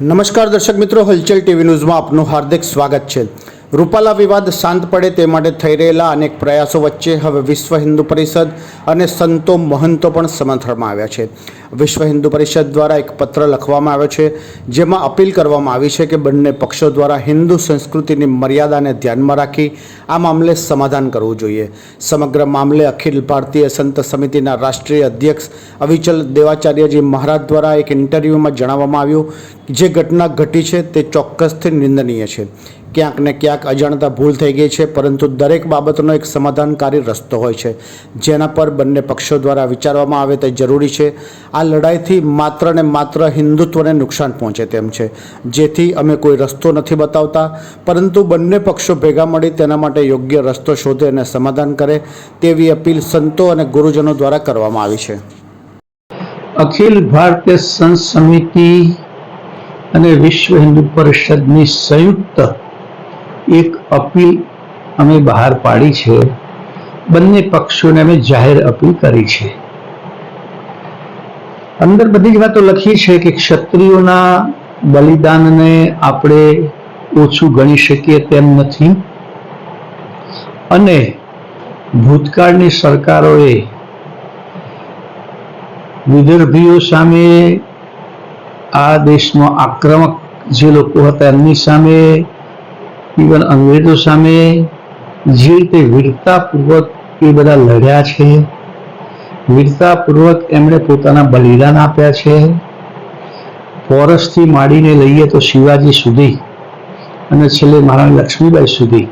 નમસ્કાર દર્શક મિત્રો, હલચલ ટીવી ન્યૂઝમાં આપનું હાર્દિક સ્વાગત છે। રૂપાલા વિવાદ શાંત પડે તે માટે થઈ રહેલા અનેક પ્રયાસો વચ્ચે હવે વિશ્વ હિન્દુ પરિષદ અને સંતો મહંતો પણ સમર્થનમાં આવ્યા છે। વિશ્વ હિન્દુ પરિષદ દ્વારા એક પત્ર લખવામાં આવ્યો છે, જેમાં અપીલ કરવામાં આવી છે કે બંને પક્ષો દ્વારા હિન્દુ સંસ્કૃતિની મર્યાદાને ધ્યાનમાં રાખી આ મામલે સમાધાન કરવું જોઈએ। સમગ્ર મામલે અખિલ ભારતીય સંત સમિતિના રાષ્ટ્રીય અધ્યક્ષ અવિચલ દેવાચાર્યજી મહારાજ દ્વારા એક ઇન્ટરવ્યૂમાં જણાવવામાં આવ્યું જે ઘટના ઘટી છે તે ચોક્કસથી નિંદનીય છે। ક્યાંક ને ક્યાંક અજાણતા ભૂલ થઈ ગઈ છે, પરંતુ દરેક બાબતનો એક સમાધાનકારી રસ્તો હોય છે જેના પર બંને પક્ષો દ્વારા વિચારવામાં આવે તે જરૂરી છે। આ લડાઈથી માત્ર ને માત્ર હિન્દુત્વને નુકસાન પહોંચે તેમ છે, જેથી અમે કોઈ રસ્તો નથી બતાવતા, પરંતુ બંને પક્ષો ભેગા મળી તેના માટે યોગ્ય રસ્તો શોધે અને સમાધાન કરે તેવી અપીલ સંતો અને ગુરુજનો દ્વારા કરવામાં આવી છે। અખિલ ભારતીય સંત સમિતિ અને વિશ્વ હિન્દુ પરિષદની સંયુક્ત એક અપીલ અમે બહાર પાડી છે। બંને પક્ષોને અમે જાહેર અપીલ કરી છે। અંદર બધી જ વાતો લખી છે કે ક્ષત્રિયોના બલિદાનને આપણે ઓછું ગણી શકીએ તેમ નથી, અને ભૂતકાળની સરકારોએ વિદર્ભીઓ સામે, આ દેશમાં આક્રમક જે લોકો હતા એમની સામે, ઇવન અંગ્રેજો સામે જે રીતે વીરતાપૂર્વક એ બધા લડ્યા છે, વીરતાપૂર્વક એમણે પોતાના બલિદાન આપ્યા છે। પોરસથી માંડીને લઈએ તો શિવાજી સુધી અને છેલ્લે મહારાણી લક્ષ્મીબાઈ સુધી,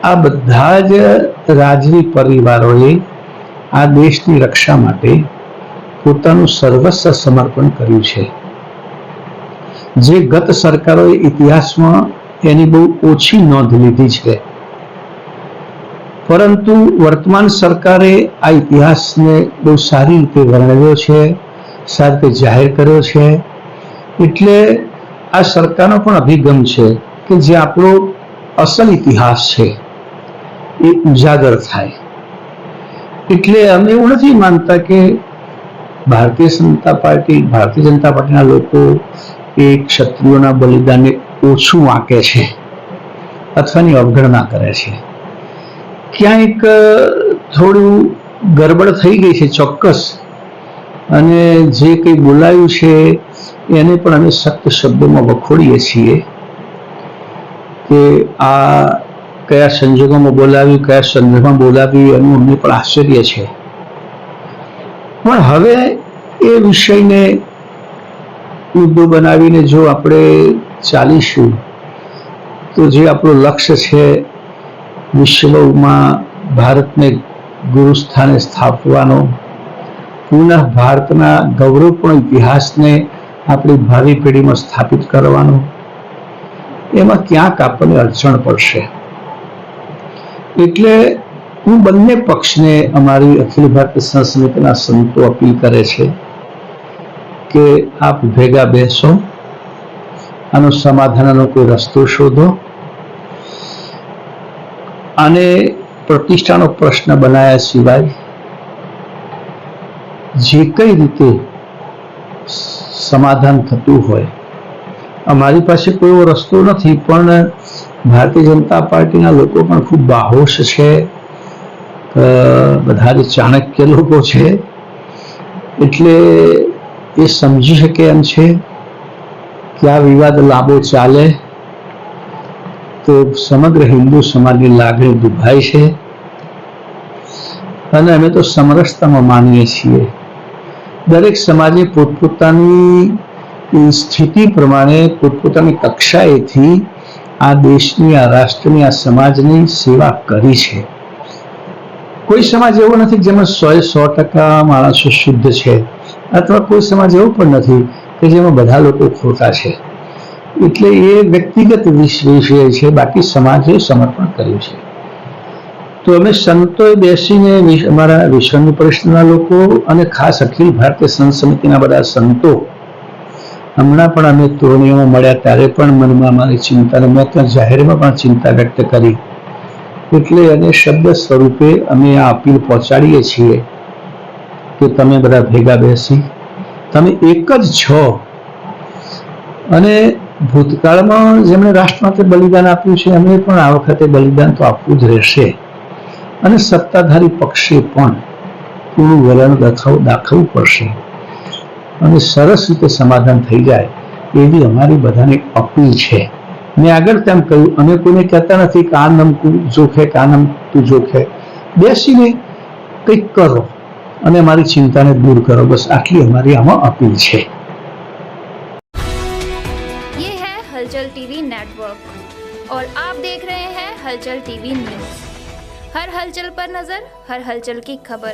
આ બધા જ રાજવી પરિવારોએ આ દેશની રક્ષા માટે પોતાનું સર્વસ્વ સમર્પણ કર્યું છે, જે ગત સરકારોએ ઇતિહાસમાં એની બહુ ઓછી નોંધ લીધી છે। પરંતુ વર્તમાન સરકારે આ ઇતિહાસને બહુ સારી રીતે વર્ણવ્યો છે, સારી રીતે જાહેર કર્યો છે। એટલે આ સરકારનો પણ અભિગમ છે કે જે આપણો અસલ ઇતિહાસ છે એ ઉજાગર થાય। એટલે અમે એવું નથી માનતા કે ભારતીય જનતા પાર્ટીના લોકો એ ક્ષત્રિયોના બલિદાનને ઓછું વાંકે છે અથવા એની અવગણના કરે છે। ક્યાંક થોડું ગડબડ થઈ ગઈ છે ચોક્કસ, અને જે કંઈ બોલાયું છે એને પણ અમે સખ્ત શબ્દોમાં વખોડીએ છીએ કે આ કયા સંજોગોમાં બોલાવ્યું, કયા સંદર્ભમાં બોલાવ્યું એનું અમને પણ આશ્ચર્ય છે। પણ હવે એ વિષયને મુદ્દો બનાવીને જો આપણે ચાલીશું તો જે આપણું લક્ષ્ય છે વિશ્વમાં ભારતને ગુરુ સ્થાને સ્થાપવાનો, પુનઃ ભારતના ગૌરવપૂર્ણ ઇતિહાસને આપણી ભાવિ પેઢીમાં સ્થાપિત કરવાનો, એમાં ક્યાંક આપણને અડચણ પડશે। એટલે હું બંને પક્ષને, અમારી અખિલ ભારતીય સંત સમિતિના સંતો અપીલ કરે છે કે આપ ભેગા બેસો, આનો સમાધાનનો કોઈ રસ્તો શોધો, અને પ્રતિષ્ઠાનો પ્રશ્ન બનાવ્યા સિવાય જે કઈ રીતે સમાધાન થતું હોય, અમારી પાસે કોઈ એવો રસ્તો નથી, પણ ભારતીય જનતા પાર્ટીના લોકો પણ ખૂબ બાહોશ છે, બધા જ ચાણક્ય લોકો છે, એટલે એ સમજી શકે એમ છે કે આ વિવાદ લાંબો ચાલે તો સમગ્ર હિન્દુ સમાજની લાગણી દુભાય છે, અને અમે તો સમરસતામાં માનીએ છીએ। દરેક સમાજે પોતપોતાની સ્થિતિ પ્રમાણે, પોતપોતાની કક્ષાએથી આ દેશની, આ રાષ્ટ્રની, આ સમાજની સેવા કરી છે। કોઈ સમાજ એવો નથી જેમાં 100% માણસો શુદ્ધ છે, અથવા કોઈ સમાજ એવો પણ નથી કે જેમાં બધા લોકો ખોટા છે। એટલે એ વ્યક્તિગત વિષય છે, બાકી સમાજે સમર્પણ કર્યું છે। તો અમે સંતોએ બેસીને, અમારા વિશ્વ હિન્દુ પરિષદના લોકો અને ખાસ અખિલ ભારતીય સંત સમિતિના બધા સંતો, હમણાં પણ અમે તોરણીઓમાં મળ્યા ત્યારે પણ મનમાં અમારી ચિંતાને મેં ત્યાં જાહેરમાં પણ ચિંતા વ્યક્ત કરી, એટલે એને શબ્દ સ્વરૂપે અમે આ અપીલ પહોંચાડીએ છીએ કે તમે બધા ભેગા બેસી, તમે એક જ છો, અને ભૂતકાળમાં જેમણે રાષ્ટ્ર માટે બલિદાન આપ્યું છે એમણે પણ આ વખતે બલિદાન તો આપવું જ રહેશે અને સત્તાધારી પક્ષે પણ પૂરું વલણ દાખવવું પડશે અને સરસ રીતે સમાધાન થઈ જાય એવી અમારી બધાને અપીલ છે. મેં આગળ તેમ કહ્યું, અમે કોઈને કહેતા નથી કે આ નમતું જોખે કે આ નમતું જોખે. બેસીને કંઈક કરો અને અમારી ચિંતાને દૂર કરો, બસ આટલી અમારી આમાં અપીલ છે. ये है हलचल टीवी नेटवर्क और आप देख रहे हैं हलचल टीवी न्यूज। हर हलचल पर नजर, हर हलचल की खबर।